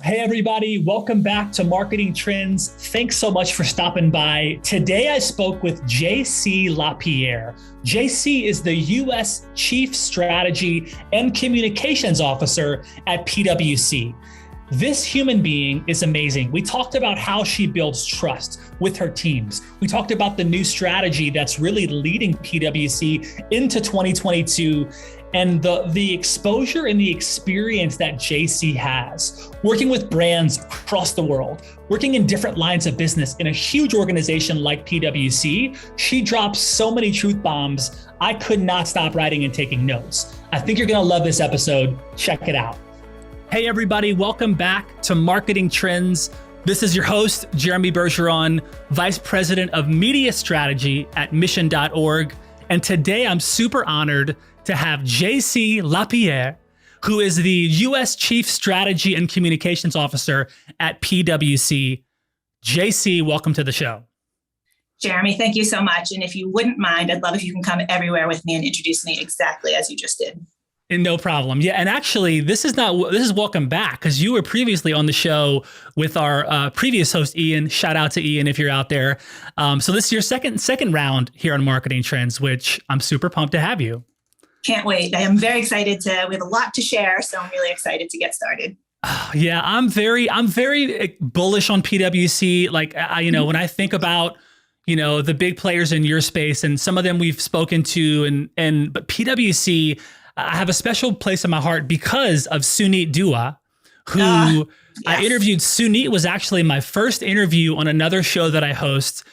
Hey, everybody. Welcome back to Marketing Trends. Thanks so much for stopping by. Today, I spoke with JC Lapierre. JC is the U.S. Chief Strategy and Communications Officer at PwC. This human being is amazing. We talked about how she builds trust with her teams. We talked about the new strategy that's really leading PwC into 2022 and the exposure and the experience that JC has working with brands across the world, working in different lines of business in a huge organization like PwC. She drops so many truth bombs. I could not stop writing and taking notes. I think you're going to love this episode. Check it out. Hey, everybody. Welcome back to Marketing Trends. This is your host, Jeremy Bergeron, Vice President of Media Strategy at Mission.org. And today I'm super honored to have JC Lapierre, who is the U.S. Chief Strategy and Communications Officer at PwC. JC, welcome to the show. Jeremy, thank you so much. And if you wouldn't mind, I'd love if you can come everywhere with me and introduce me exactly as you just did. And no problem. Yeah, and actually, this is welcome back, because you were previously on the show with our previous host, Ian. Shout out to Ian if you're out there. So this is your second round here on Marketing Trends, which I'm super pumped to have you. Can't wait. I am very excited we have a lot to share, so I'm really excited to get started. Yeah, I'm very bullish on PwC. Like, when I think about, the big players in your space, and some of them we've spoken to, but PwC, I have a special place in my heart because of Suneet Dua, who yes. I interviewed. Suneet was actually my first interview on another show that I host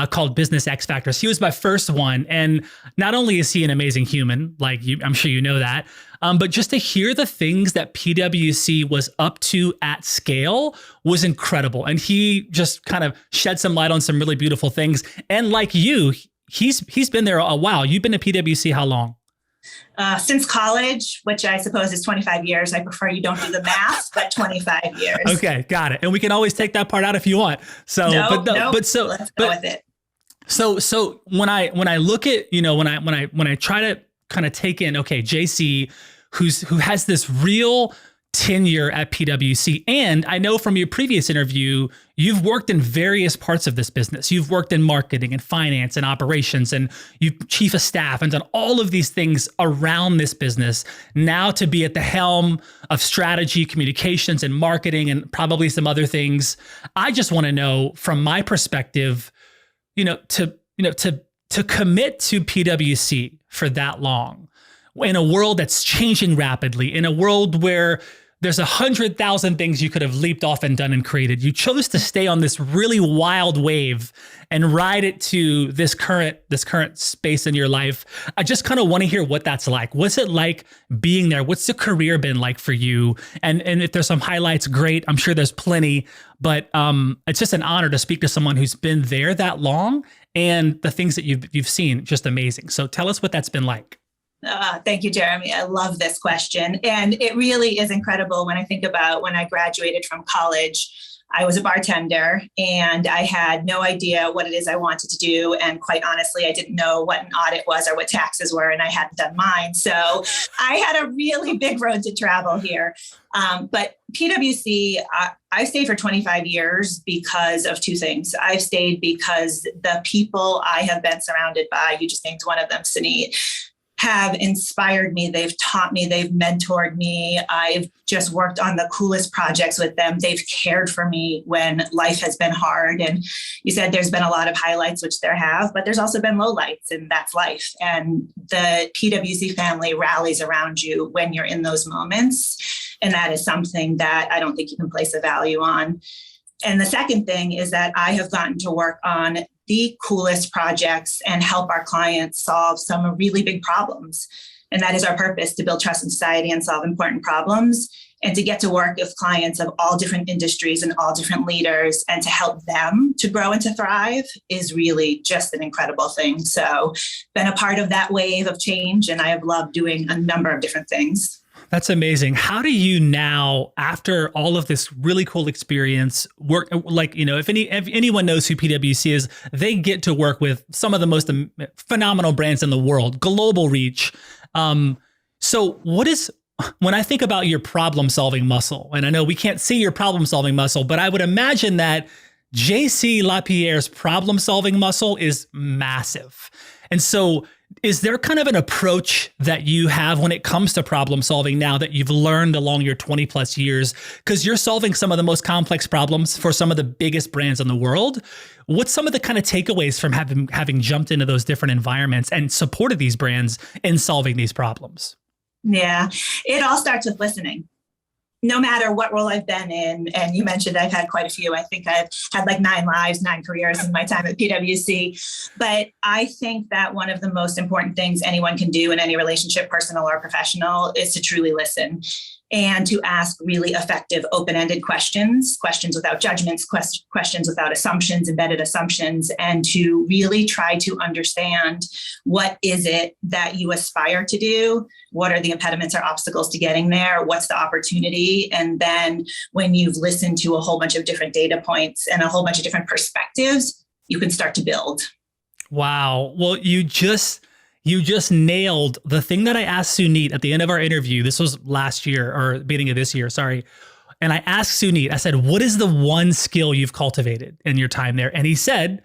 called Business X Factors. He was my first one. And not only is he an amazing human, like I'm sure you know that, but just to hear the things that PwC was up to at scale was incredible. And he just kind of shed some light on some really beautiful things. And like you, he's been there a while. You've been to PwC how long? Since college, which I suppose is 25 years. I prefer you don't do the math, but 25 years. Okay, got it. And we can always take that part out if you want. So, let's go with it. So when I look at, when I try to kind of take in, okay, JC, who has this real tenure at PwC. And I know from your previous interview, you've worked in various parts of this business. You've worked in marketing and finance and operations, and you've chief of staff and done all of these things around this business. Now to be at the helm of strategy, communications, and marketing, and probably some other things. I just want to know, from my perspective, to commit to PwC for that long in a world that's changing rapidly, in a world where there's 100,000 things you could have leaped off and done and created. You chose to stay on this really wild wave and ride it to this current space in your life. I just kind of want to hear what that's like. What's it like being there? What's the career been like for you? And if there's some highlights, great. I'm sure there's plenty, but it's just an honor to speak to someone who's been there that long, and the things that you've seen, just amazing. So tell us what that's been like. Thank you, Jeremy. I love this question. And it really is incredible when I think about when I graduated from college. I was a bartender and I had no idea what it is I wanted to do. And quite honestly, I didn't know what an audit was or what taxes were, and I hadn't done mine. So I had a really big road to travel here. But PwC, I stayed for 25 years because of two things. I've stayed because the people I have been surrounded by, you just named one of them, Suneet, have inspired me. They've taught me, they've mentored me. I've just worked on the coolest projects with them. They've cared for me when life has been hard. And you said there's been a lot of highlights, which there have, but there's also been lowlights, and that's life. And the PwC family rallies around you when you're in those moments. And that is something that I don't think you can place a value on. And the second thing is that I have gotten to work on the coolest projects and help our clients solve some really big problems. And that is our purpose, to build trust in society and solve important problems, and to get to work with clients of all different industries and all different leaders, and to help them to grow and to thrive is really just an incredible thing. So been a part of that wave of change, and I have loved doing a number of different things. That's amazing. How do you now, after all of this really cool experience, work like, if anyone knows who PwC is, they get to work with some of the most phenomenal brands in the world, global reach. So what is when I think about your problem solving muscle, and I know we can't see your problem solving muscle, but I would imagine that JC Lapierre's problem solving muscle is massive. And so is there kind of an approach that you have when it comes to problem solving now that you've learned along your 20 plus years? Because you're solving some of the most complex problems for some of the biggest brands in the world. What's some of the kind of takeaways from having jumped into those different environments and supported these brands in solving these problems? Yeah, it all starts with listening. No matter what role I've been in, and you mentioned I've had quite a few. I think I've had like 9 lives, 9 careers in my time at PwC. But I think that one of the most important things anyone can do in any relationship, personal or professional, is to truly listen and to ask really effective, open-ended questions without judgments, questions without assumptions, embedded assumptions, and to really try to understand what is it that you aspire to do? What are the impediments or obstacles to getting there? What's the opportunity? And then when you've listened to a whole bunch of different data points and a whole bunch of different perspectives, you can start to build. Wow. Well, you just nailed the thing that I asked Suneet at the end of our interview. This was last year or beginning of this year, sorry. And I asked Suneet, I said, what is the one skill you've cultivated in your time there? And he said,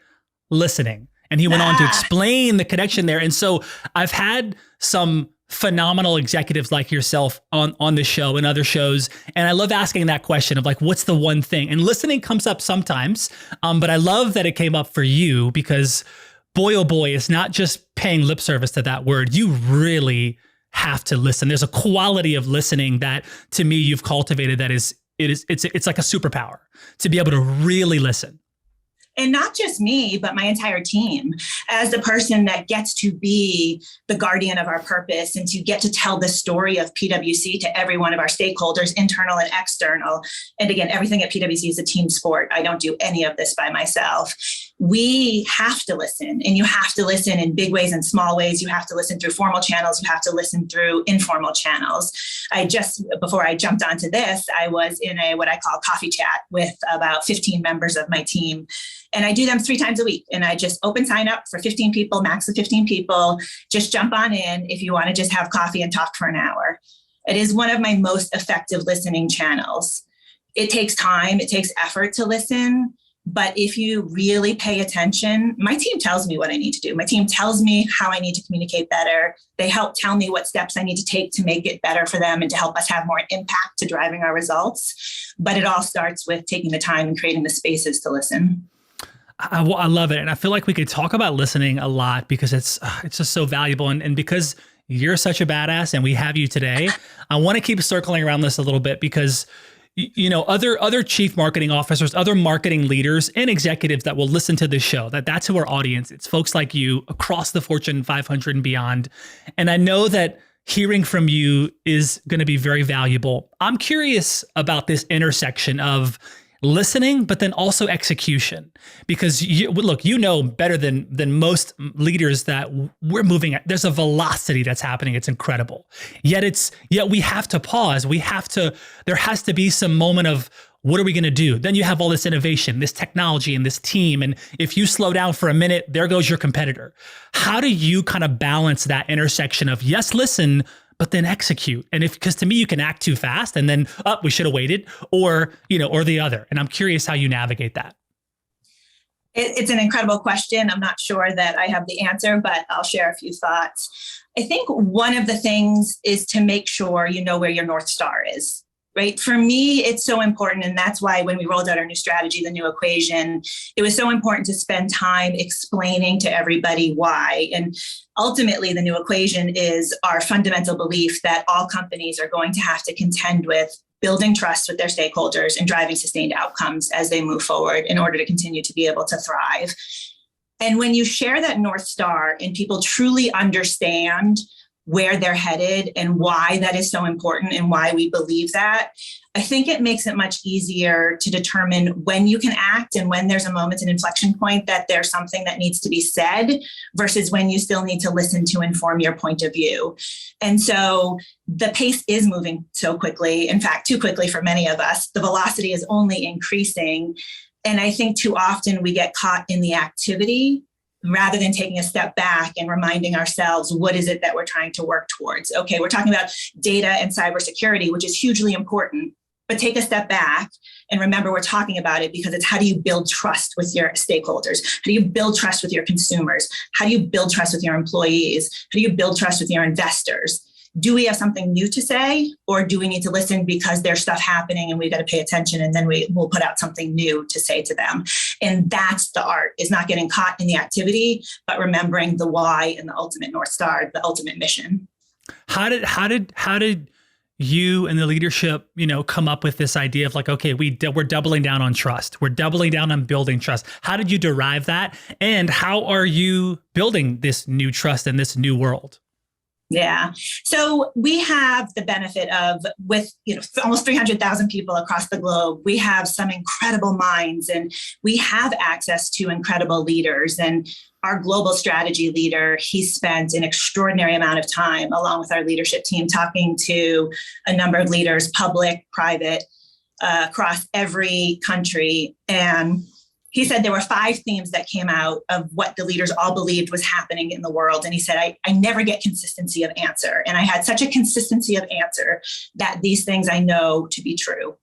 listening. And he went on to explain the connection there. And so I've had some phenomenal executives like yourself on the show and other shows. And I love asking that question of like, what's the one thing? And listening comes up sometimes. But I love that it came up for you because boy, oh boy, it's not just paying lip service to that word. You really have to listen. There's a quality of listening that to me you've cultivated that it's like a superpower to be able to really listen. And not just me, but my entire team, as the person that gets to be the guardian of our purpose and to get to tell the story of PwC to every one of our stakeholders, internal and external. And again, everything at PwC is a team sport. I don't do any of this by myself. We have to listen, and you have to listen in big ways and small ways. You have to listen through formal channels. You have to listen through informal channels. Before I jumped onto this, I was in what I call coffee chat with about 15 members of my team. And I do them 3 times a week. And I just open sign up for 15 people, max of 15 people. Just jump on in if you want to just have coffee and talk for an hour. It is one of my most effective listening channels. It takes time, it takes effort to listen. But if you really pay attention, my team tells me what I need to do. My team tells me how I need to communicate better. They help tell me what steps I need to take to make it better for them and to help us have more impact to driving our results. But it all starts with taking the time and creating the spaces to listen. I love it. And I feel like we could talk about listening a lot because it's just so valuable. And because you're such a badass and we have you today, I want to keep circling around this a little bit because other chief marketing officers, other marketing leaders and executives that will listen to this show, that's who our audience. It's folks like you across the Fortune 500 and beyond. And I know that hearing from you is going to be very valuable. I'm curious about this intersection of listening, but then also execution, because you know better than most leaders that we're moving at. There's a velocity that's happening. It's incredible. Yet we have to pause. There has to be some moment of, what are we going to do? Then you have all this innovation, this technology, and this team. And if you slow down for a minute, there goes your competitor. How do you kind of balance that intersection of yes, listen, but then execute? And because to me, you can act too fast and then, we should have waited, or the other. And I'm curious how you navigate that. It's an incredible question. I'm not sure that I have the answer, but I'll share a few thoughts. I think one of the things is to make sure you know where your North Star is. Right? For me, it's so important. And that's why when we rolled out our new strategy, the new equation, it was so important to spend time explaining to everybody why. And ultimately, the new equation is our fundamental belief that all companies are going to have to contend with building trust with their stakeholders and driving sustained outcomes as they move forward in order to continue to be able to thrive. And when you share that North Star and people truly understand where they're headed and why that is so important and why we believe that, I think it makes it much easier to determine when you can act and when there's a moment, an inflection point that there's something that needs to be said versus when you still need to listen to inform your point of view. And so the pace is moving so quickly. In fact, too quickly for many of us. The velocity is only increasing. And I think too often we get caught in the activity rather than taking a step back and reminding ourselves, what is it that we're trying to work towards? Okay, we're talking about data and cybersecurity, which is hugely important, but take a step back and remember we're talking about it because it's how do you build trust with your stakeholders? How do you build trust with your consumers? How do you build trust with your employees? How do you build trust with your investors? Do we have something new to say, or do we need to listen because there's stuff happening and we've got to pay attention, and then we'll put out something new to say to them? And that's the art, is not getting caught in the activity, but remembering the why and the ultimate North Star, the ultimate mission. How did you and the leadership, come up with this idea of like, okay, we're doubling down on trust. We're doubling down on building trust. How did you derive that? And how are you building this new trust in this new world? Yeah. So we have the benefit of, with almost 300,000 people across the globe, we have some incredible minds, and we have access to incredible leaders. And our global strategy leader, he spent an extraordinary amount of time along with our leadership team talking to a number of leaders, public, private, across every country. And he said there were 5 themes that came out of what the leaders all believed was happening in the world. And he said, I never get consistency of answer. And I had such a consistency of answer that these things I know to be true.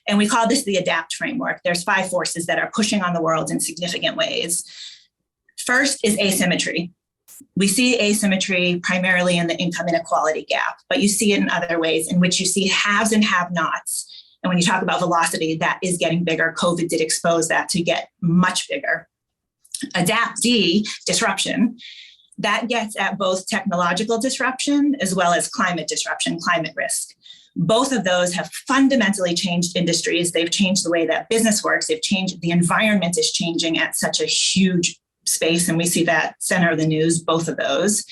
And we call this the ADAPT framework. There's 5 forces that are pushing on the world in significant ways. First is asymmetry. We see asymmetry primarily in the income inequality gap, but you see it in other ways in which you see haves and have-nots. And when you talk about velocity, that is getting bigger. COVID did expose that to get much bigger. Adapt D, disruption, that gets at both technological disruption as well as climate disruption, climate risk. Both of those have fundamentally changed industries. They've changed the way that business works. They've changed, the environment is changing at such a huge space. And we see that center of the news, both of those.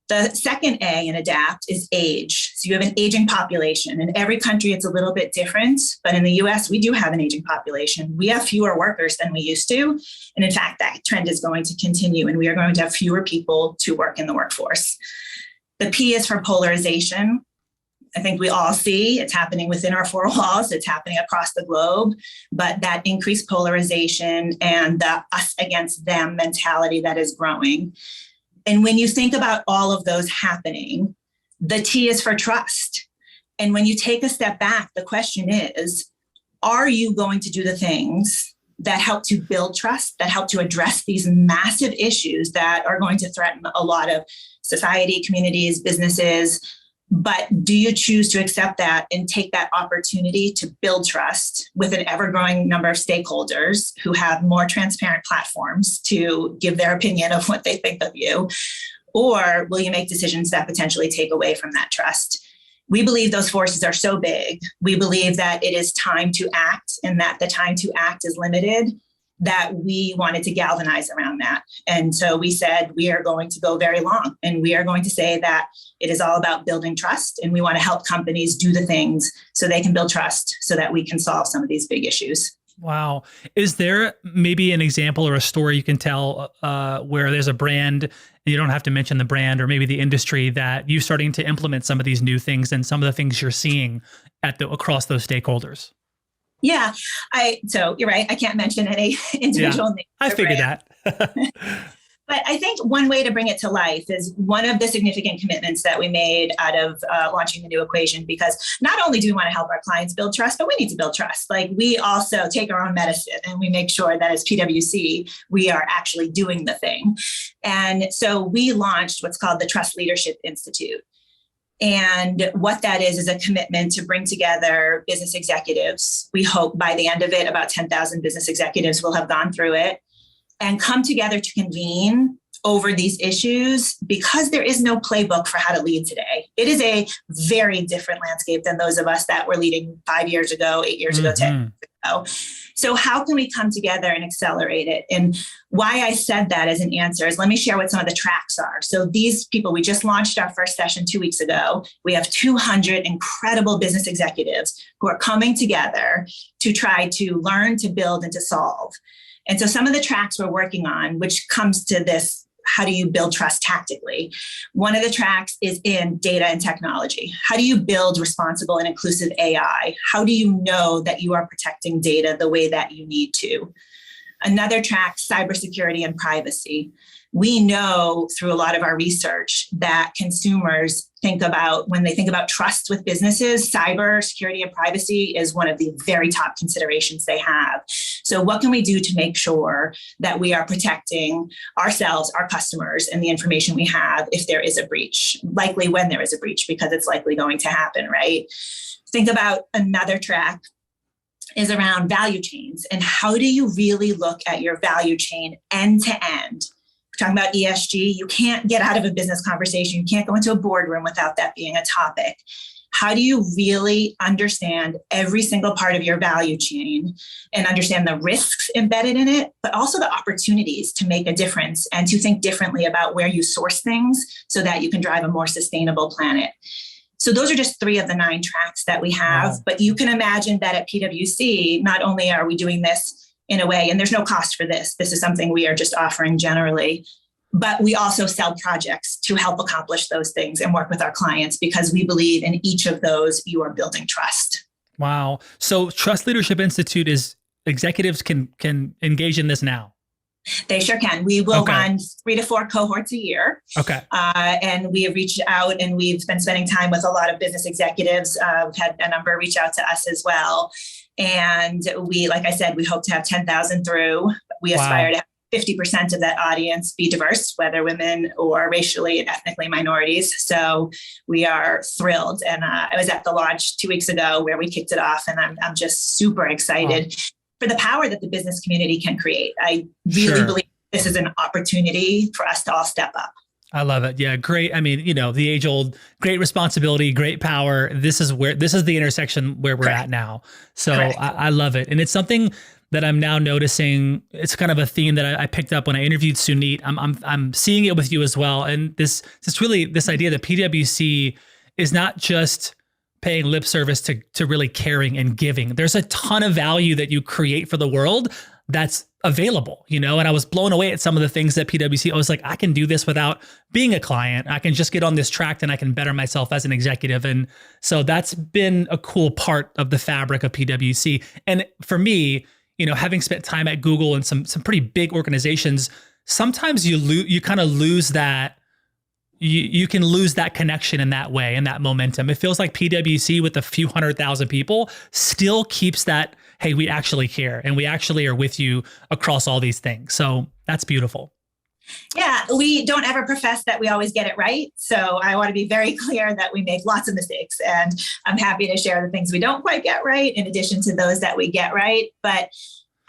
The second A in ADAPT is age. So you have an aging population. In every country, it's a little bit different. But in the US, we do have an aging population. We have fewer workers than we used to. And in fact, that trend is going to continue, and we are going to have fewer people to work in the workforce. The P is for polarization. I think we all see it's happening within our 4 walls. It's happening across the globe. But that increased polarization and the us against them mentality that is growing. And when you think about all of those happening, the T is for trust. And when you take a step back, the question is, are you going to do the things that help to build trust, that help to address these massive issues that are going to threaten a lot of society, communities, businesses? But do you choose to accept that and take that opportunity to build trust with an ever-growing number of stakeholders who have more transparent platforms to give their opinion of what they think of you? Or will you make decisions that potentially take away from that trust? We believe those forces are so big. We believe that it is time to act, and that the time to act is limited, that we wanted to galvanize around that. And so we said, we are going to go very long, and we are going to say that it is all about building trust, and we want to help companies do the things so they can build trust so that we can solve some of these big issues. Wow. Is there maybe an example or a story you can tell where there's a brand, and you don't have to mention the brand, or maybe the industry, that you're starting to implement some of these new things and some of the things you're seeing across those stakeholders? Yeah, so you're right. I can't mention any individual name. I figured that. But I think one way to bring it to life is one of the significant commitments that we made out of launching the new equation, because not only do we want to help our clients build trust, but we need to build trust. Like, we also take our own medicine, and we make sure that as PwC, we are actually doing the thing. And so we launched what's called the Trust Leadership Institute. And what that is a commitment to bring together business executives. We hope by the end of it, about 10,000 business executives will have gone through it and come together to convene over these issues, because there is no playbook for how to lead today. It is a very different landscape than those of us that were leading 5 years ago, 8 years ago, 10 years ago. So how can we come together and accelerate it? And why I said that as an answer is, let me share what some of the tracks are. So these people, we just launched our first session 2 weeks ago. We have 200 incredible business executives who are coming together to try to learn, to build, and to solve. And so some of the tracks we're working on, which comes to this, how do you build trust tactically? One of the tracks is in data and technology. How do you build responsible and inclusive AI? How do you know that you are protecting data the way that you need to? Another track, cybersecurity and privacy. We know through a lot of our research that consumers when they think about trust with businesses, cyber security and privacy is one of the very top considerations they have. So what can we do to make sure that we are protecting ourselves, our customers, and the information we have if there is a breach, likely when there is a breach, because it's likely going to happen, right? Think about another track is around value chains, and how do you really look at your value chain end to end? Talking about ESG, you can't get out of a business conversation. You can't go into a boardroom without that being a topic. How do you really understand every single part of your value chain and understand the risks embedded in it, but also the opportunities to make a difference and to think differently about where you source things so that you can drive a more sustainable planet? So those are just 3 of the 9 tracks that we have. Wow. But you can imagine that at PwC, not only are we doing this in a way, and there's no cost for this. This is something we are just offering generally, but we also sell projects to help accomplish those things and work with our clients because we believe in each of those you are building trust. Wow. So Trust Leadership Institute is executives can engage in this now. They sure can. We will run 3 to 4 cohorts a year. Okay. And we have reached out and we've been spending time with a lot of business executives. We've had a number reach out to us as well. And we, like I said, we hope to have 10,000 through. We aspire to have 50% of that audience be diverse, whether women or racially and ethnically minorities. So we are thrilled. And I was at the launch 2 weeks ago where we kicked it off, and I'm just super excited for the power that the business community can create. I really believe this is an opportunity for us to all step up. I love it. Yeah, great. I mean, the age old, great responsibility, great power. This is the intersection where we're at now. So I love it. And it's something that I'm now noticing. It's kind of a theme that I picked up when I interviewed Sunit. I'm seeing it with you as well. And this idea that PwC is not just paying lip service to really caring and giving. There's a ton of value that you create for the world that's available, and I was blown away at some of the things that PwC, I was like, I can do this without being a client. I can just get on this track and I can better myself as an executive. And so that's been a cool part of the fabric of PwC. And for me, having spent time at Google and some pretty big organizations, sometimes you kind of lose that. You can lose that connection in that way and that momentum. It feels like PwC with a few 100,000 people still keeps that, hey, we actually care and we actually are with you across all these things. So that's beautiful. Yeah, we don't ever profess that we always get it right. So I want to be very clear that we make lots of mistakes, and I'm happy to share the things we don't quite get right in addition to those that we get right. But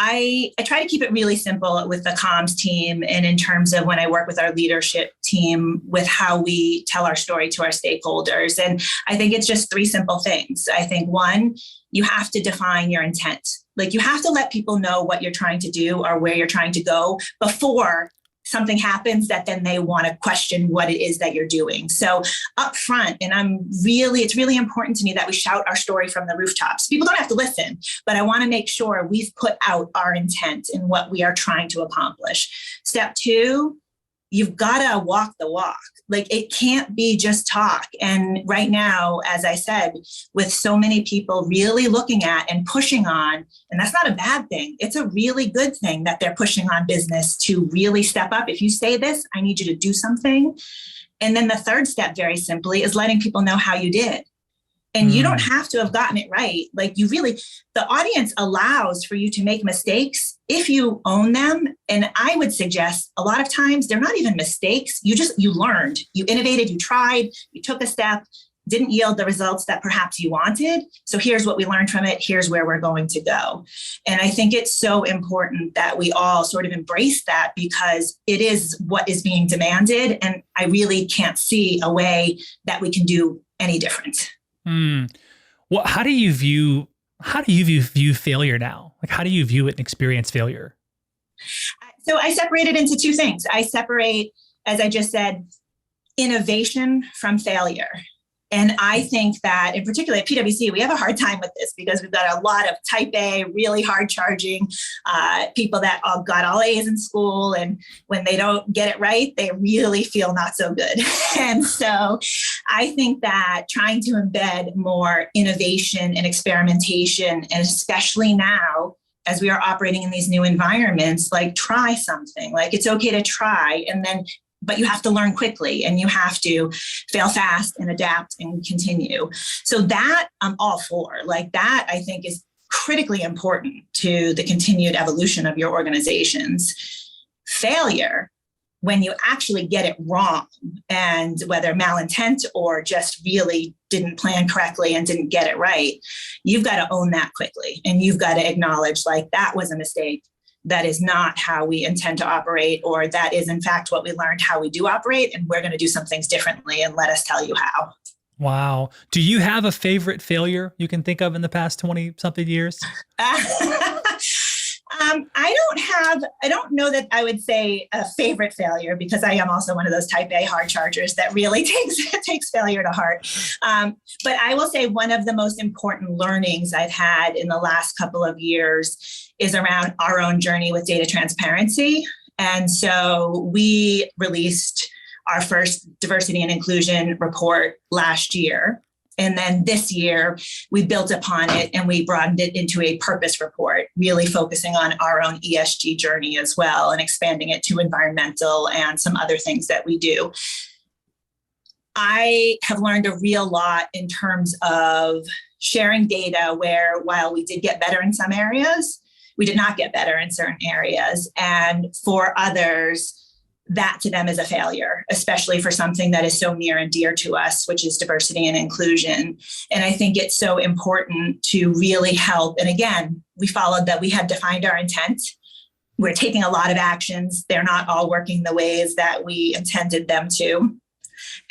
I try to keep it really simple with the comms team and in terms of when I work with our leadership team with how we tell our story to our stakeholders. And I think it's just 3 simple things. I think 1, you have to define your intent. Like you have to let people know what you're trying to do or where you're trying to go before something happens that then they want to question what it is that you're doing. So up front, and it's really important to me that we shout our story from the rooftops. People don't have to listen, but I want to make sure we've put out our intent in what we are trying to accomplish. Step 2, you've got to walk the walk. Like it can't be just talk. And right now, as I said, with so many people really looking at and pushing on, and that's not a bad thing. It's a really good thing that they're pushing on business to really step up. If you say this, I need you to do something. And then the 3rd step, very simply, is letting people know how you did. And you don't have to have gotten it right. Like the audience allows for you to make mistakes if you own them. And I would suggest a lot of times they're not even mistakes. You learned, you innovated, you tried, you took a step, didn't yield the results that perhaps you wanted. So here's what we learned from it. Here's where we're going to go. And I think it's so important that we all sort of embrace that because it is what is being demanded. And I really can't see a way that we can do any different. Well, how do you view failure now? Like, how do you view it and experience failure? So I separate it into 2 things. I separate, as I just said, innovation from failure. And I think that in particular at PwC, we have a hard time with this because we've got a lot of type A, really hard charging people that all got all A's in school. And when they don't get it right, they really feel not so good. And so I think that trying to embed more innovation and experimentation, and especially now as we are operating in these new environments, like try something. Like it's okay to try, and then but you have to learn quickly and you have to fail fast and adapt and continue. So that I'm all for. Like that, I think, is critically important to the continued evolution of your organizations. Failure, when you actually get it wrong, and whether malintent or just really didn't plan correctly and didn't get it right, you've got to own that quickly. And you've got to acknowledge, like, that was a mistake. That is not how we intend to operate, or that is in fact what we learned how we do operate. And we're going to do some things differently, and let us tell you how. Wow. Do you have a favorite failure you can think of in the past 20 something years? I don't know that I would say a favorite failure, because I am also one of those type A hard chargers that really takes failure to heart. But I will say one of the most important learnings I've had in the last couple of years is around our own journey with data transparency. And so we released our first diversity and inclusion report last year. And then this year, we built upon it and we broadened it into a purpose report, really focusing on our own ESG journey as well, and expanding it to environmental and some other things that we do. I have learned a real lot in terms of sharing data where, while we did get better in some areas, we did not get better in certain areas. And for others, that to them is a failure, especially for something that is so near and dear to us, which is diversity and inclusion. And I think it's so important to really help. And again, we followed that. We had defined our intent. We're taking a lot of actions. They're not all working the ways that we intended them to.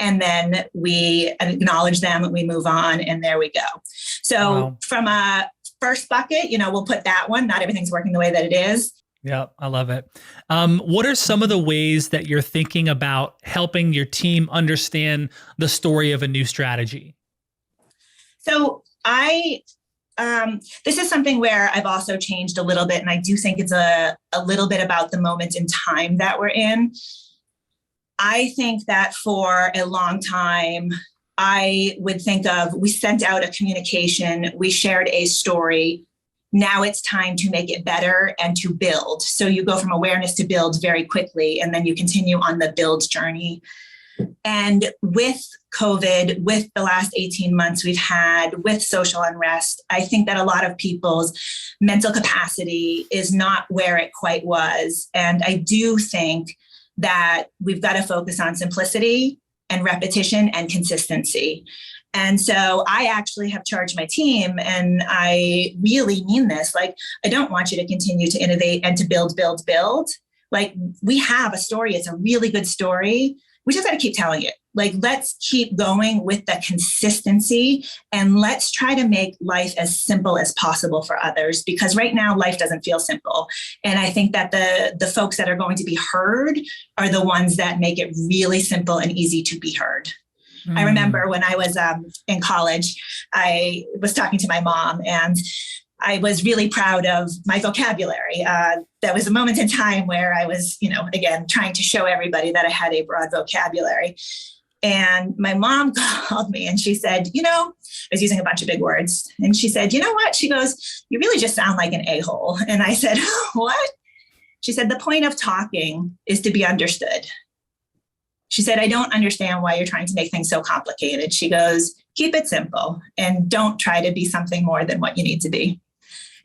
And then we acknowledge them and we move on, and there we go. So wow. From a first bucket, we'll put that one. Not everything's working the way that it is. Yeah, I love it. What are some of the ways that you're thinking about helping your team understand the story of a new strategy? So this is something where I've also changed a little bit, and I do think it's a little bit about the moment in time that we're in. I think that for a long time, I would think of, we sent out a communication, we shared a story. Now it's time to make it better and to build. So you go from awareness to build very quickly, and then you continue on the build journey. And with COVID, with the last 18 months we've had, with social unrest, I think that a lot of people's mental capacity is not where it quite was. And I do think that we've got to focus on simplicity and repetition and consistency. And so I actually have charged my team, and I really mean this. Like, I don't want you to continue to innovate and to build. Like, we have a story. It's a really good story. We just got to keep telling it. Like, let's keep going with the consistency, and let's try to make life as simple as possible for others, because right now life doesn't feel simple. And I think that the folks that are going to be heard are the ones that make it really simple and easy to be heard. I remember when I was in college, I was talking to my mom, and I was really proud of my vocabulary. That was a moment in time where I was, again, trying to show everybody that I had a broad vocabulary. And my mom called me and she said, I was using a bunch of big words. And she said, you know what? She goes, you really just sound like an a-hole. And I said, what? She said, the point of talking is to be understood. She said, I don't understand why you're trying to make things so complicated. She goes, keep it simple and don't try to be something more than what you need to be.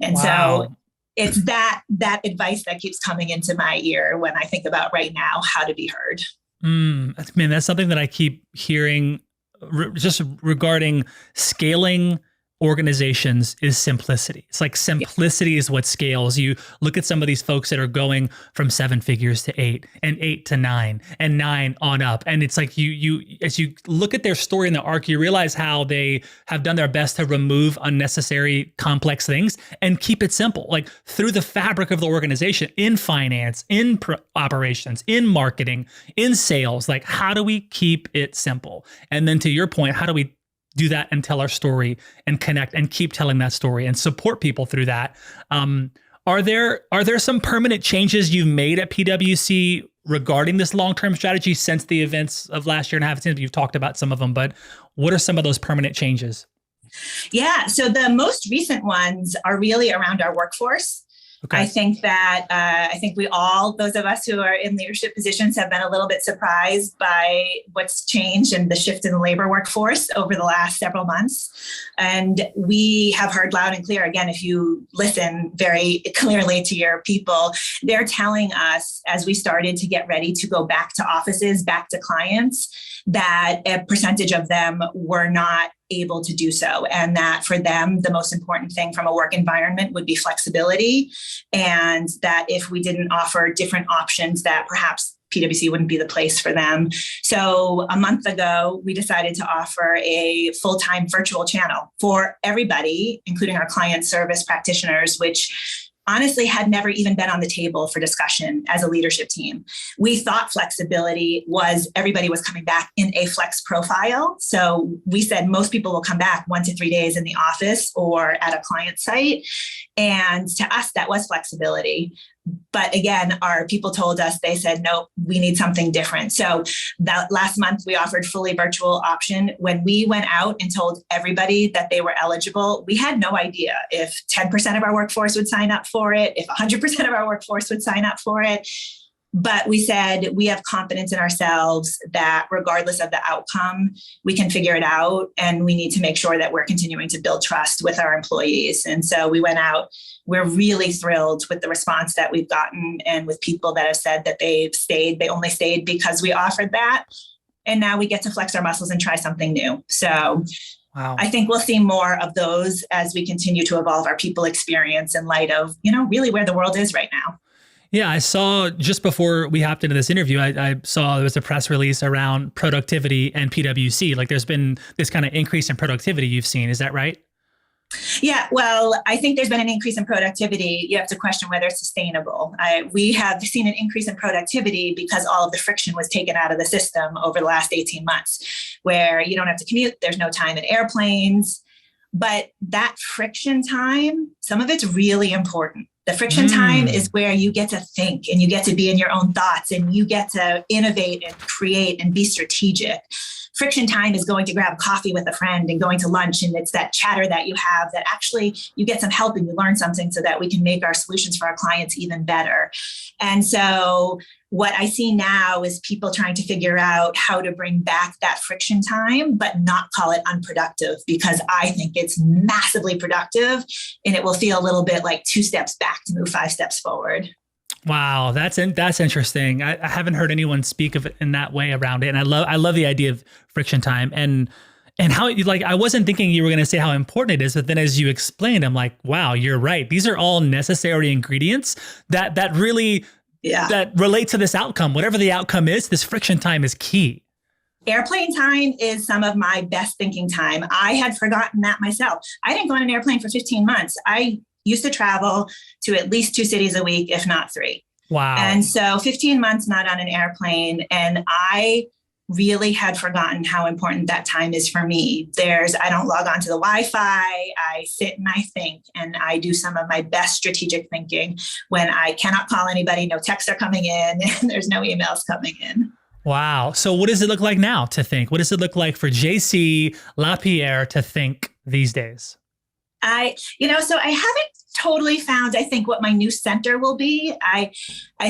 And wow. So it's that advice that keeps coming into my ear when I think about right now how to be heard. Man, that's something that I keep hearing just regarding scaling organizations is simplicity. It's like simplicity is what scales. You look at some of these folks that are going from 7 figures to 8 and 8 to 9 and 9 on up. And it's like you as you look at their story in the arc, you realize how they have done their best to remove unnecessary complex things and keep it simple, like through the fabric of the organization, in finance, in operations, in marketing, in sales. Like, how do we keep it simple? And then to your point, how do we do that and tell our story and connect and keep telling that story and support people through that? Are there some permanent changes you've made at PwC regarding this long-term strategy since the events of last year and a half? You've talked about some of them, but what are some of those permanent changes? Yeah, so the most recent ones are really around our workforce. I Okay. think that I think we all, those of us who are in leadership positions, have been a little bit surprised by what's changed and the shift in the labor workforce over the last several months. And we have heard loud and clear, again, if you listen very clearly to your people, they're telling us as we started to get ready to go back to offices, back to clients, that a percentage of them were not able to do so. And that for them, the most important thing from a work environment would be flexibility. And that if we didn't offer different options, that perhaps PwC wouldn't be the place for them. So a month ago, we decided to offer a full-time virtual channel for everybody, including our client service practitioners, which honestly had never even been on the table for discussion as a leadership team. We thought flexibility was everybody was coming back in a flex profile. So we said most people will come back 1 to 3 days in the office or at a client site. And to us, that was flexibility. But again, our people told us, they said, no, we need something different. So that last month we offered fully virtual option. When we went out and told everybody that they were eligible, we had no idea if 10% of our workforce would sign up for it, if 100% of our workforce would sign up for it. But we said we have confidence in ourselves that regardless of the outcome, we can figure it out. And we need to make sure that we're continuing to build trust with our employees. And so we went out. We're really thrilled with the response that we've gotten and with people that have said that they've stayed. They only stayed because we offered that. And now we get to flex our muscles and try something new. So Wow. I think we'll see more of those as we continue to evolve our people experience in light of, really where the world is right now. Yeah, I saw just before we hopped into this interview, I saw there was a press release around productivity and PwC. Like there's been this kind of increase in productivity you've seen. Is that right? Yeah, well, I think there's been an increase in productivity. You have to question whether it's sustainable. We have seen an increase in productivity because all of the friction was taken out of the system over the last 18 months, where you don't have to commute. There's no time in airplanes. But that friction time, some of it's really important. The friction time is where you get to think and you get to be in your own thoughts and you get to innovate and create and be strategic. Friction time is going to grab coffee with a friend and going to lunch. And it's that chatter that you have that actually you get some help and you learn something so that we can make our solutions for our clients even better. And so what I see now is people trying to figure out how to bring back that friction time, but not call it unproductive, because I think it's massively productive and it will feel a little bit like 2 steps back to move 5 steps forward. Wow, that's interesting. I haven't heard anyone speak of it in that way around it, and I love the idea of friction time and how I wasn't thinking you were going to say how important it is, but then as you explained, I'm like, wow, you're right. These are all necessary ingredients that really that relate to this outcome. Whatever the outcome is, this friction time is key. Airplane time is some of my best thinking time. I had forgotten that myself. I didn't go on an airplane for 15 months. I used to travel to at least 2 cities a week, if not 3. Wow. And so 15 months not on an airplane. And I really had forgotten how important that time is for me. I don't log on to the Wi-Fi. I sit and I think, and I do some of my best strategic thinking when I cannot call anybody, no texts are coming in, and there's no emails coming in. Wow. So what does it look like now to think? What does it look like for JC Lapierre to think these days? So I haven't totally found, I think, what my new center will be. I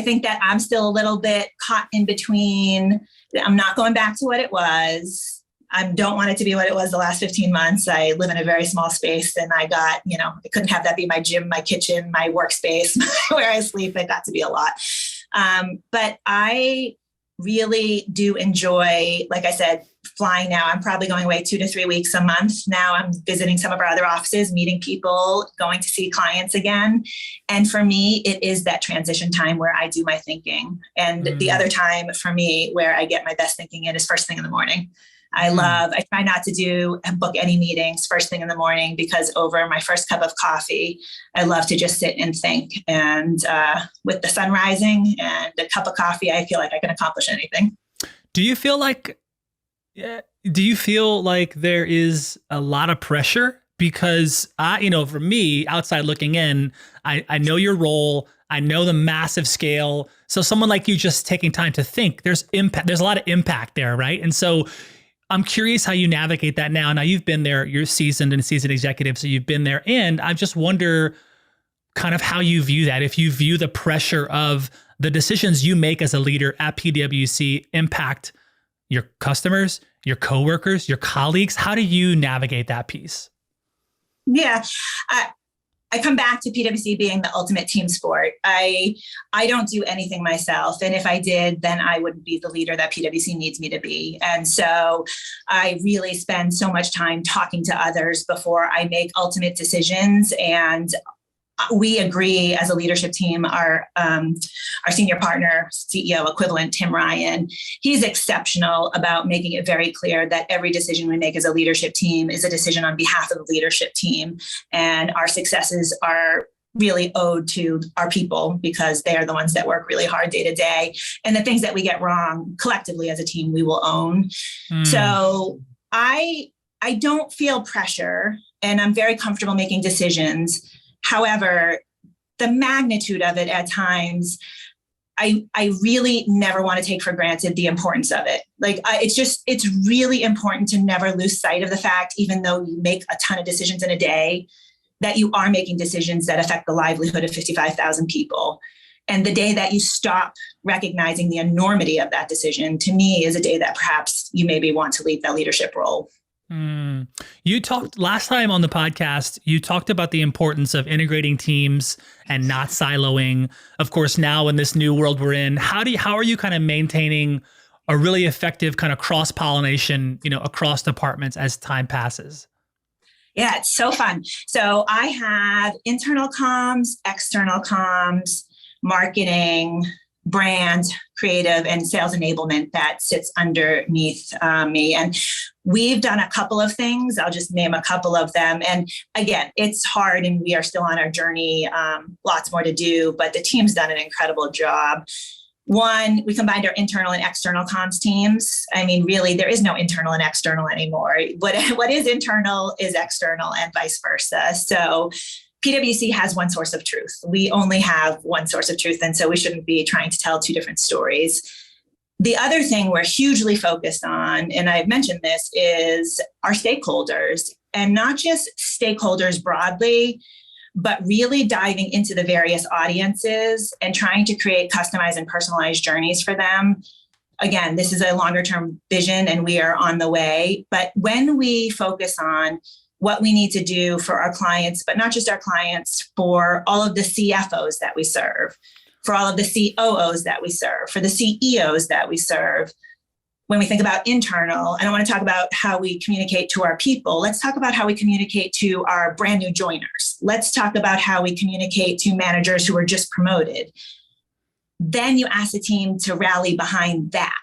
think that I'm still a little bit caught in between. I'm not going back to what it was. I don't want it to be what it was the last 15 months. I live in a very small space and I got, I couldn't have that be my gym, my kitchen, my workspace, where I sleep. It got to be a lot. But I really do enjoy, like I said, flying now. I'm probably going away 2 to 3 weeks a month. Now I'm visiting some of our other offices, meeting people, going to see clients again. And for me, it is that transition time where I do my thinking. And the other time for me where I get my best thinking in is first thing in the morning. I try not to book any meetings first thing in the morning, because over my first cup of coffee, I love to just sit and think. And with the sun rising and a cup of coffee, I feel like I can accomplish anything. Do you feel like there is a lot of pressure? Because for me, outside looking in, I know your role, I know the massive scale. So someone like you just taking time to think, there's impact, there's a lot of impact there, right? And so I'm curious how you navigate that now. Now you've been there, you're seasoned executive, so you've been there. And I just wonder, kind of how you view that, if you view the pressure of the decisions you make as a leader at PwC impact your customers, your coworkers, your colleagues. How do you navigate that piece? Yeah. I come back to PwC being the ultimate team sport. I don't do anything myself. And if I did, then I wouldn't be the leader that PwC needs me to be. And so I really spend so much time talking to others before I make ultimate decisions. And we agree as a leadership team, our senior partner, CEO equivalent, Tim Ryan, he's exceptional about making it very clear that every decision we make as a leadership team is a decision on behalf of the leadership team. And our successes are really owed to our people because they are the ones that work really hard day to day. And the things that we get wrong collectively as a team, we will own. So I don't feel pressure, and I'm very comfortable making decisions. However, the magnitude of it at times, I really never want to take for granted the importance of it. Like, it's really important to never lose sight of the fact, even though you make a ton of decisions in a day, that you are making decisions that affect the livelihood of 55,000 people. And the day that you stop recognizing the enormity of that decision, to me, is a day that perhaps you maybe want to leave that leadership role. You talked last time on the podcast, you talked about the importance of integrating teams and not siloing. Of course, now in this new world we're in, how are you kind of maintaining a really effective kind of cross-pollination, across departments as time passes? Yeah, it's so fun. So I have internal comms, external comms, marketing, brand, creative, and sales enablement that sits underneath me. And we've done a couple of things. I'll just name a couple of them. And again, it's hard and we are still on our journey. Lots more to do, but the team's done an incredible job. One, we combined our internal and external comms teams. I mean, really, there is no internal and external anymore. What is internal is external and vice versa. So PwC has one source of truth. We only have one source of truth. And so we shouldn't be trying to tell two different stories. The other thing we're hugely focused on, and I've mentioned this, is our stakeholders, and not just stakeholders broadly, but really diving into the various audiences and trying to create customized and personalized journeys for them. Again, this is a longer term vision and we are on the way. But when we focus on what we need to do for our clients, but not just our clients, for all of the CFOs that we serve, for all of the COOs that we serve, for the CEOs that we serve. When we think about internal, I don't want to talk about how we communicate to our people. Let's talk about how we communicate to our brand new joiners. Let's talk about how we communicate to managers who are just promoted. Then you ask the team to rally behind that.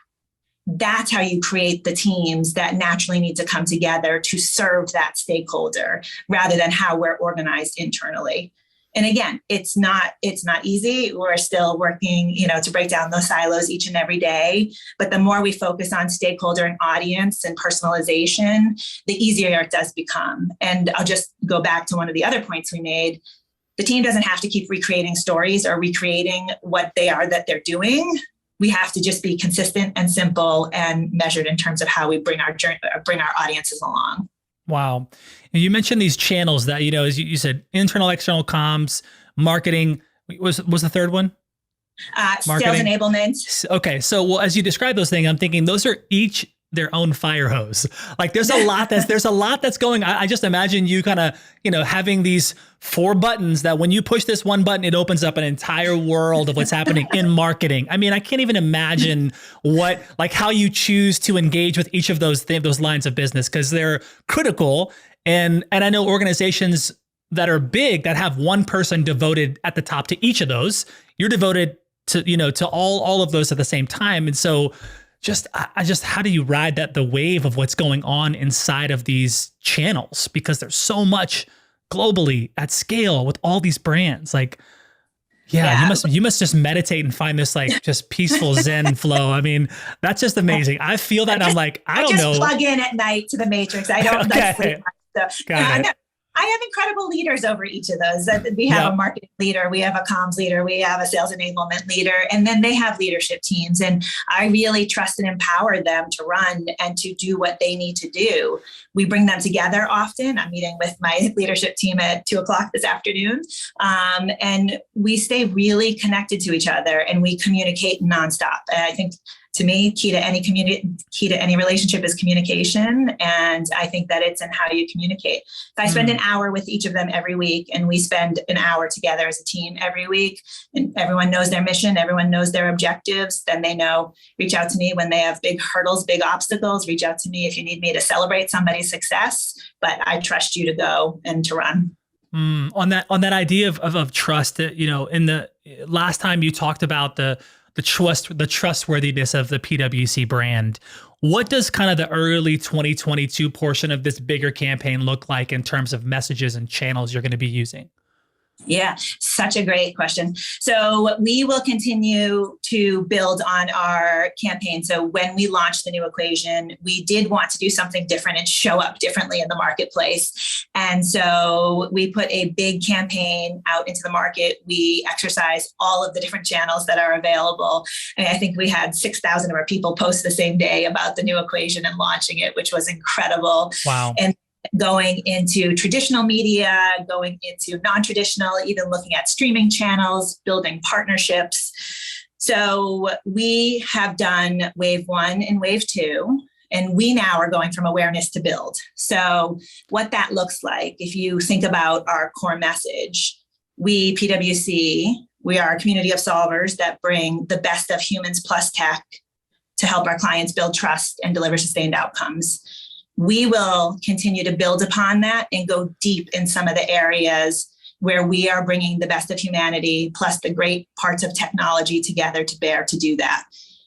That's how you create the teams that naturally need to come together to serve that stakeholder, rather than how we're organized internally. And again, it's not easy. We're still working, to break down those silos each and every day. But the more we focus on stakeholder and audience and personalization, the easier it does become. And I'll just go back to one of the other points we made. The team doesn't have to keep recreating stories or recreating what they are that they're doing. We have to just be consistent and simple and measured in terms of how we bring our audiences along. Wow. And you mentioned these channels that, as you said, internal, external comms, marketing. Was the third one? Sales enablement. Okay. So, as you describe those things, I'm thinking those are each their own fire hose. Like there's a lot that's going. I just imagine you kind of, having these 4 buttons that when you push this one button, it opens up an entire world of what's happening in marketing. I mean, I can't even imagine how you choose to engage with each of those lines of business, because they're critical. And I know organizations that are big that have one person devoted at the top to each of those. You're devoted to, to all of those at the same time. And so how do you ride the wave of what's going on inside of these channels? Because there's so much globally at scale with all these brands. You must just meditate and find this just peaceful Zen flow. I mean, that's just amazing. I feel that. I'm like, I don't know. I just plug in at night to the matrix. I don't sleep. So, I have incredible leaders over each of those. We have a marketing leader, we have a comms leader, we have a sales enablement leader, and then they have leadership teams. And I really trust and empower them to run and to do what they need to do. We bring them together often. I'm meeting with my leadership team at 2:00 this afternoon. And we stay really connected to each other and we communicate nonstop. And I think to me, key to any relationship is communication. And I think that it's in how you communicate. If I spend an hour with each of them every week and we spend an hour together as a team every week, and everyone knows their mission, everyone knows their objectives, then they know, reach out to me when they have big hurdles, big obstacles, reach out to me if you need me to celebrate somebody's success, but I trust you to go and to run. On that idea of trust, that, in the last time you talked about the trustworthiness of the PwC brand. What does kind of the early 2022 portion of this bigger campaign look like in terms of messages and channels you're going to be using? Yeah, such a great question. So we will continue to build on our campaign. So when we launched the new equation, we did want to do something different and show up differently in the marketplace. And so we put a big campaign out into the market. We exercised all of the different channels that are available. And I think we had 6,000 of our people post the same day about the new equation and launching it, which was incredible. Wow. And going into traditional media, going into non-traditional, even looking at streaming channels, building partnerships. So we have done wave 1 and wave 2, and we now are going from awareness to build. So what that looks like, if you think about our core message, we, PwC, we are a community of solvers that bring the best of humans plus tech to help our clients build trust and deliver sustained outcomes. We will continue to build upon that and go deep in some of the areas where we are bringing the best of humanity plus the great parts of technology together to bear to do that.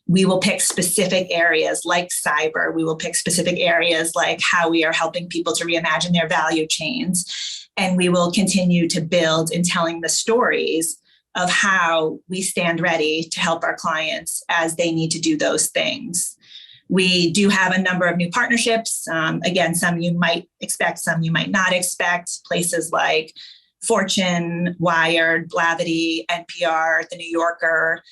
We will pick specific areas like cyber. We will pick specific areas like how we are helping people to reimagine their value chains. And we will continue to build in telling the stories of how we stand ready to help our clients as they need to do those things. We do have a number of new partnerships. Again, some you might expect, some you might not expect. Places like Fortune, Wired, Blavity, NPR, The New Yorker.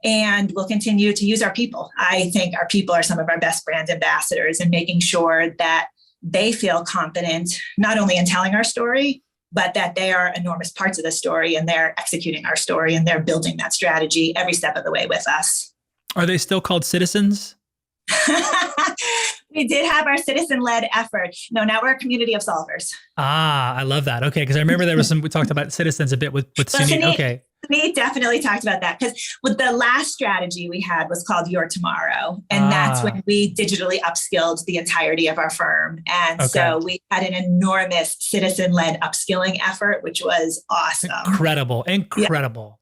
And we'll continue to use our people. I think our people are some of our best brand ambassadors, and making sure that they feel confident, not only in telling our story, but that they are enormous parts of the story and they're executing our story and they're building that strategy every step of the way with us. Are they still called citizens? We did have our citizen-led effort. No, now we're a community of solvers. I love that. Okay, because I remember there was we talked about citizens a bit with Sunit. Okay. We definitely talked about that, because with the last strategy we had was called Your Tomorrow. And that's when we digitally upskilled the entirety of our firm. And so we had an enormous citizen-led upskilling effort, which was awesome. Incredible.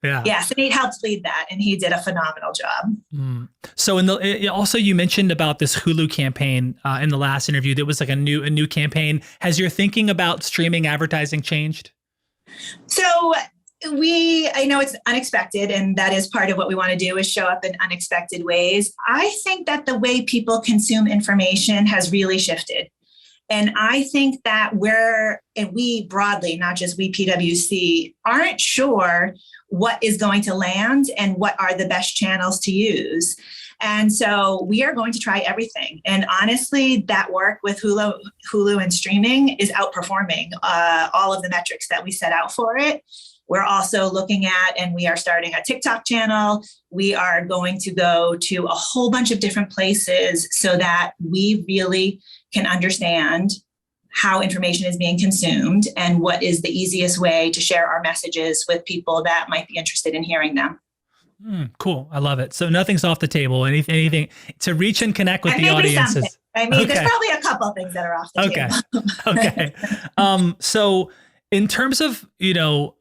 Yeah. Yeah. Sunit helped lead that, and he did a phenomenal job. So also you mentioned about this Hulu campaign in the last interview. There was like a new campaign. Has your thinking about streaming advertising changed? So I know it's unexpected, and that is part of what we want to do, is show up in unexpected ways. I think that the way people consume information has really shifted. And I think that we broadly, not just we PwC, aren't sure what is going to land and what are the best channels to use. And so we are going to try everything. And honestly, that work with Hulu and streaming is outperforming all of the metrics that we set out for it. We're also looking at, and we are starting a TikTok channel. We are going to go to a whole bunch of different places so that we really can understand how information is being consumed and what is the easiest way to share our messages with people that might be interested in hearing them. Cool. I love it. So nothing's off the table. Anything to reach and connect with the audiences. There's probably a couple of things that are off the table. Okay. So in terms of,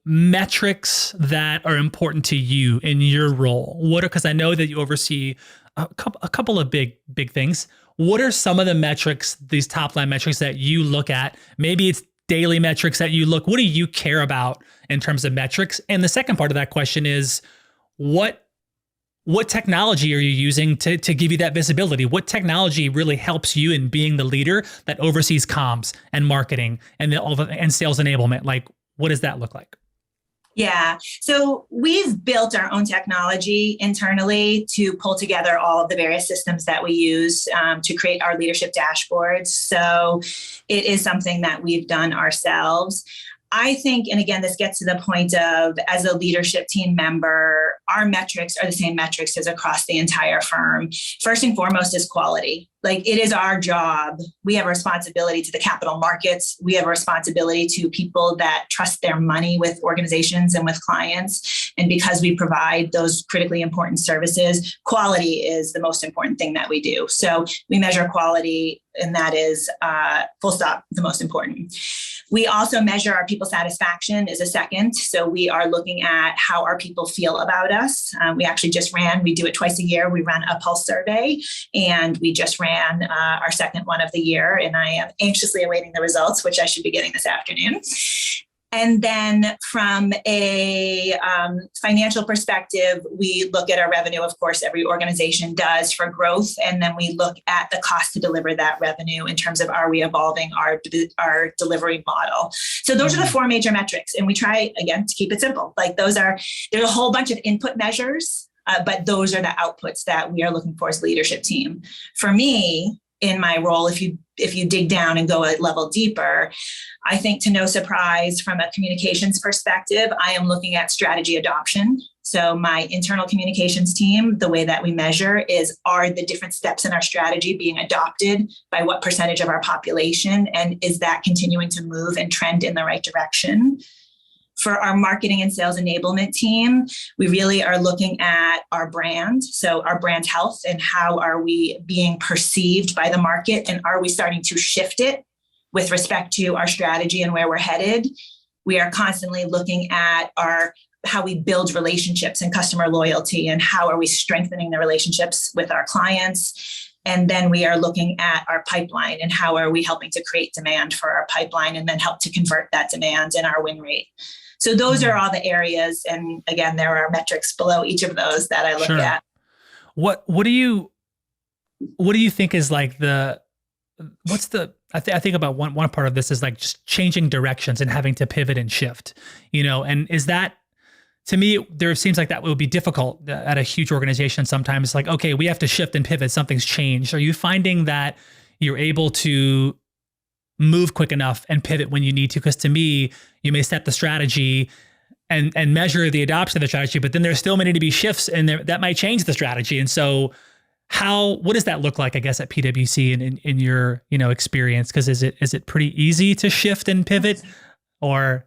metrics that are important to you in your role, because I know that you oversee a couple of big things. What are some of the metrics, these top line metrics that you look at? Maybe it's daily metrics that you look. What do you care about in terms of metrics? And the second part of that question is, what what technology are you using to give you that visibility? What technology really helps you in being the leader that oversees comms and marketing and and sales enablement? Like, what does that look like? Yeah. So we've built our own technology internally to pull together all of the various systems that we use to create our leadership dashboards. So it is something that we've done ourselves. I think, and again, this gets to the point of, as a leadership team member, our metrics are the same metrics as across the entire firm. First and foremost is quality. Like, it is our job. We have a responsibility to the capital markets. We have a responsibility to people that trust their money with organizations and with clients. And because we provide those critically important services, quality is the most important thing that we do. So we measure quality, and that is full stop, the most important. We also measure our people satisfaction is a second. So we are looking at how our people feel about us. We actually just we do it twice a year. We run a pulse survey, and we just ran our second one of the year. And I am anxiously awaiting the results, which I should be getting this afternoon. And then from a financial perspective, we look at our revenue. Of course, every organization does, for growth. And then we look at the cost to deliver that revenue in terms of, are we evolving our delivery model? So those are the four major metrics. And we try, again, to keep it simple. Like, there's a whole bunch of input measures, but those are the outputs that we are looking for as a leadership team. For me, in my role, if you dig down and go a level deeper, I think, to no surprise, from a communications perspective, I am looking at strategy adoption. So my internal communications team, the way that we measure is, are the different steps in our strategy being adopted by what percentage of our population? And is that continuing to move and trend in the right direction? For our marketing and sales enablement team, we really are looking at our brand. So our brand health, and how are we being perceived by the market? And are we starting to shift it with respect to our strategy and where we're headed? We are constantly looking at how we build relationships and customer loyalty, and how are we strengthening the relationships with our clients? And then we are looking at our pipeline, and how are we helping to create demand for our pipeline, and then help to convert that demand in our win rate. So those are all the areas. And again, there are metrics below each of those that I look at. What do you think is like I think about one part of this is like just changing directions and having to pivot and shift, and is that, to me, there seems like that would be difficult at a huge organization. Sometimes, like, okay, we have to shift and pivot. Something's changed. Are you finding that you're able to move quick enough and pivot when you need to? Because to me, you may set the strategy and measure the adoption of the strategy, but then there's still many to be shifts, and that might change the strategy. And so what does that look like, I guess, at PwC and in your, experience? Because is it pretty easy to shift and pivot, or?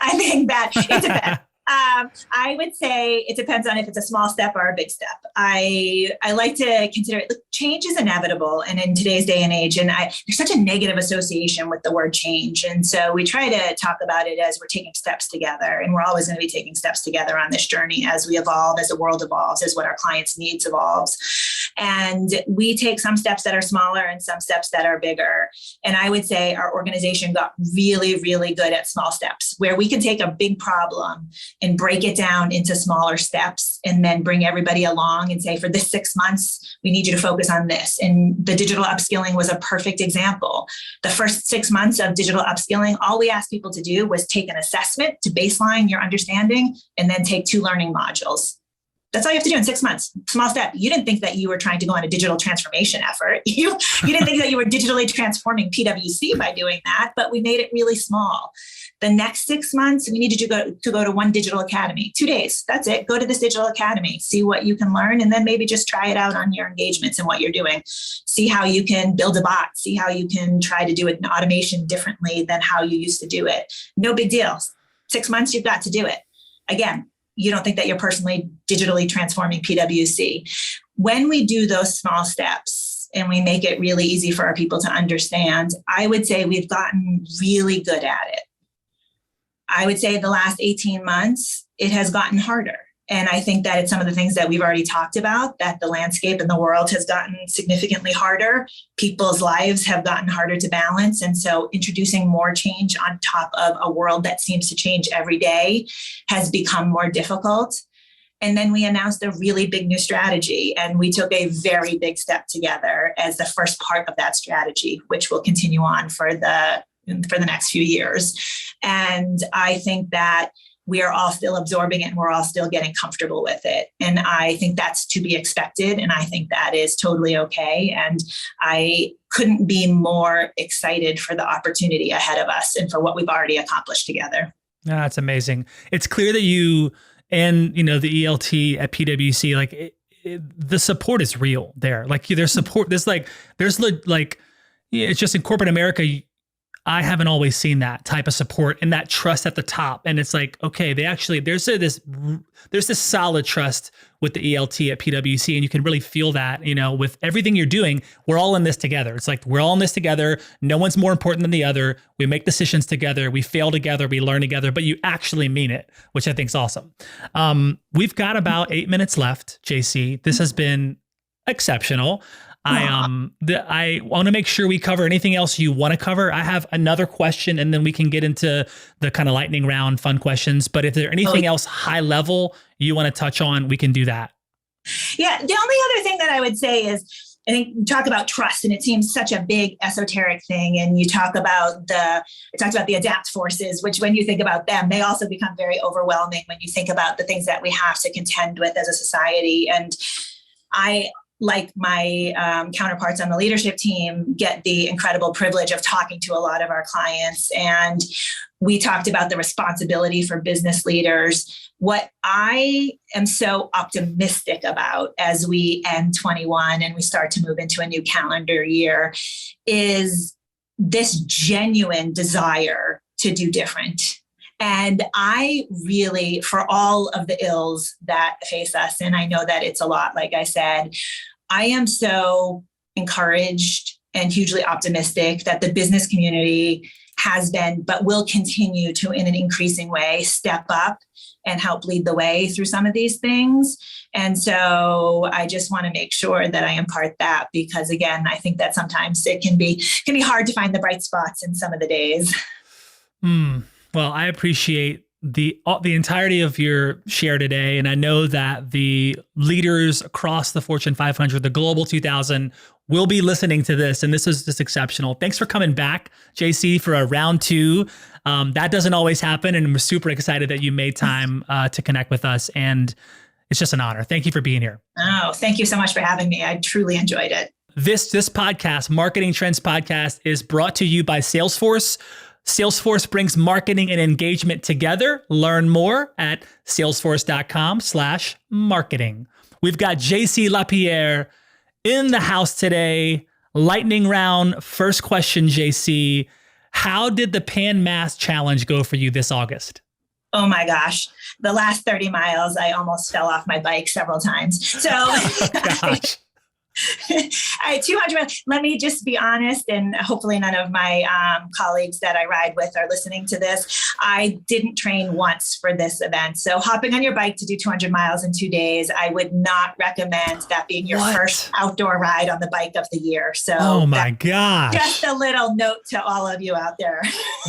I think that it depends. I would say it depends on if it's a small step or a big step. I like to consider it. Change is inevitable, and in today's day and age, and there's such a negative association with the word change. And so we try to talk about it as we're taking steps together, and we're always going to be taking steps together on this journey as we evolve, as the world evolves, as what our clients' needs evolves. And we take some steps that are smaller and some steps that are bigger. And I would say our organization got really, really good at small steps, where we can take a big problem and break it down into smaller steps, and then bring everybody along and say, for this 6 months, we need you to focus on this. And the digital upskilling was a perfect example. The first 6 months of digital upskilling, all we asked people to do was take an assessment to baseline your understanding, and then take 2 learning modules. That's all you have to do in 6 months. Small step. You didn't think that you were trying to go on a digital transformation effort. You didn't think that you were digitally transforming PwC by doing that, but we made it really small. The next 6 months, we needed you to go to one digital academy, 2 days. That's it. Go to this digital academy, see what you can learn, and then maybe just try it out on your engagements and what you're doing. See how you can build a bot. See how you can try to do it in automation differently than how you used to do it. No big deal. 6 months, you've got to do it. Again, you don't think that you're personally digitally transforming PwC. When we do those small steps and we make it really easy for our people to understand, I would say we've gotten really good at it. I would say the last 18 months, it has gotten harder. And I think that it's some of the things that we've already talked about, that the landscape in the world has gotten significantly harder. People's lives have gotten harder to balance. And so introducing more change on top of a world that seems to change every day has become more difficult. And then we announced a really big new strategy, and we took a very big step together as the first part of that strategy, which will continue on for the next few years. And I think that we are all still absorbing it and we're all still getting comfortable with it. And I think that's to be expected. And I think that is totally okay. And I couldn't be more excited for the opportunity ahead of us and for what we've already accomplished together. That's amazing. It's clear that you and, the ELT at PwC, like the support is real there. Like there's support, there's it's just in corporate America, I haven't always seen that type of support and that trust at the top. And it's like, okay, there's this solid trust with the ELT at PwC, and you can really feel that, with everything you're doing, we're all in this together. It's like, we're all in this together. No one's more important than the other. We make decisions together. We fail together. We learn together, but you actually mean it, which I think is awesome. We've got about 8 minutes left, JC. This has been exceptional. I want to make sure we cover anything else you want to cover. I have another question, and then we can get into the kind of lightning round fun questions. But if there's anything else high level you want to touch on, we can do that. Yeah. The only other thing that I would say is, I think you talk about trust, and it seems such a big esoteric thing. And you talked about the adapt forces, which when you think about them, they also become very overwhelming when you think about the things that we have to contend with as a society. And I, like my counterparts on the leadership team, get the incredible privilege of talking to a lot of our clients. And we talked about the responsibility for business leaders. What I am so optimistic about as we end 21 and we start to move into a new calendar year is this genuine desire to do different. And I really, for all of the ills that face us, and I know that it's a lot, like I said, I am so encouraged and hugely optimistic that the business community has been, but will continue to, in an increasing way, step up and help lead the way through some of these things. And so I just want to make sure that I impart that, because again, I think that sometimes it can be hard to find the bright spots in some of the days. Well, I appreciate the entirety of your share today. And I know that the leaders across the Fortune 500, the Global 2000, will be listening to this. And this is just exceptional. Thanks for coming back, JC, for a round two. That doesn't always happen. And we're super excited that you made time to connect with us. And it's just an honor. Thank you for being here. Oh, thank you so much for having me. I truly enjoyed it. This podcast, Marketing Trends Podcast, is brought to you by Salesforce. Salesforce brings marketing and engagement together. Learn more at salesforce.com/marketing. We've got JC Lapierre in the house today. Lightning round. First question, JC. How did the Pan Mass Challenge go for you this August? Oh my gosh. The last 30 miles, I almost fell off my bike several times. So Gosh. 200. Let me just be honest, and hopefully none of my colleagues that I ride with are listening to this. I didn't train once for this event. So hopping on your bike to do 200 miles in 2 days, I would not recommend that being your first outdoor ride on the bike of the year. So oh my gosh. Just a little note to all of you out there.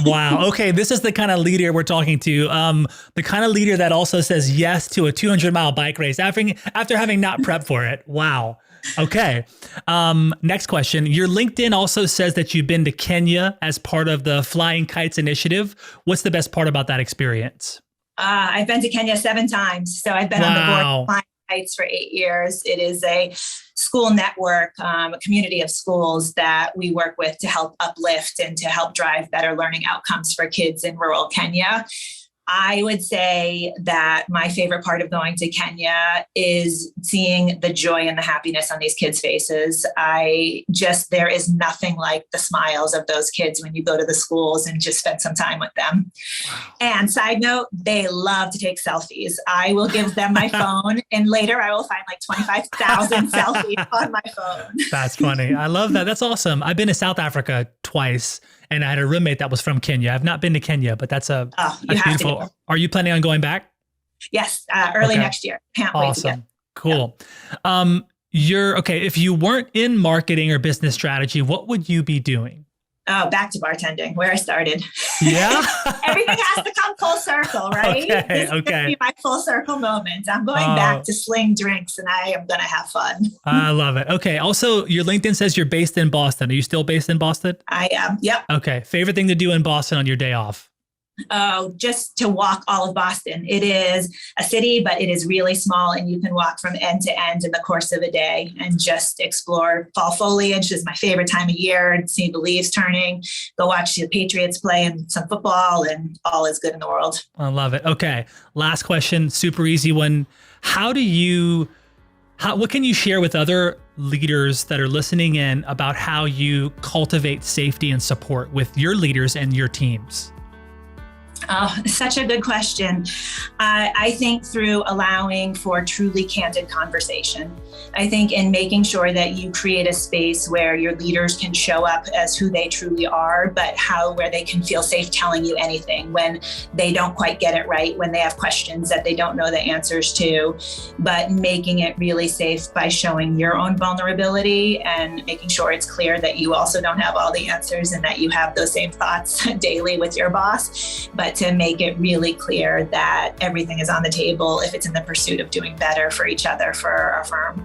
Wow. Okay. This is the kind of leader we're talking to. The kind of leader that also says yes to a 200-mile bike race after having not prepped for it. Wow. Okay. Next question. Your LinkedIn also says that you've been to Kenya as part of the Flying Kites initiative. What's the best part about that experience? I've been to Kenya 7 times. So I've been on the board of Flying Kites for 8 years. It is a school network, a community of schools that we work with to help uplift and to help drive better learning outcomes for kids in rural Kenya. I would say that my favorite part of going to Kenya is seeing the joy and the happiness on these kids' faces. There is nothing like the smiles of those kids when you go to the schools and just spend some time with them. Wow. And side note, they love to take selfies. I will give them my phone, and later I will find like 25,000 selfies on my phone. That's funny. I love that. That's awesome. I've been to South Africa twice. And I had a roommate that was from Kenya. I've not been to Kenya, but that's beautiful. Are you planning on going back? Yes, early next year. Can't wait to get. Cool. Yeah. If you weren't in marketing or business strategy, what would you be doing? Oh, back to bartending, where I started. Yeah. Everything has to come full circle, right? Okay. This is gonna be my full circle moment. I'm going back to sling drinks and I am going to have fun. I love it. Okay. Also, your LinkedIn says you're based in Boston. Are you still based in Boston? I am. Yep. Okay. Favorite thing to do in Boston on your day off? Oh, just to walk all of Boston. It is a city, but it is really small and you can walk from end to end in the course of a day and just explore. Fall foliage is my favorite time of year. See the leaves turning, go watch the Patriots play and some football, and all is good in the world. I love it. Okay. Last question, super easy one. What can you share with other leaders that are listening in about how you cultivate safety and support with your leaders and your teams? Oh, such a good question. I think through allowing for truly candid conversation. I think in making sure that you create a space where your leaders can show up as who they truly are, but where they can feel safe telling you anything when they don't quite get it right, when they have questions that they don't know the answers to, but making it really safe by showing your own vulnerability and making sure it's clear that you also don't have all the answers and that you have those same thoughts daily with your boss, but to make it really clear that everything is on the table if it's in the pursuit of doing better for each other, for our firm.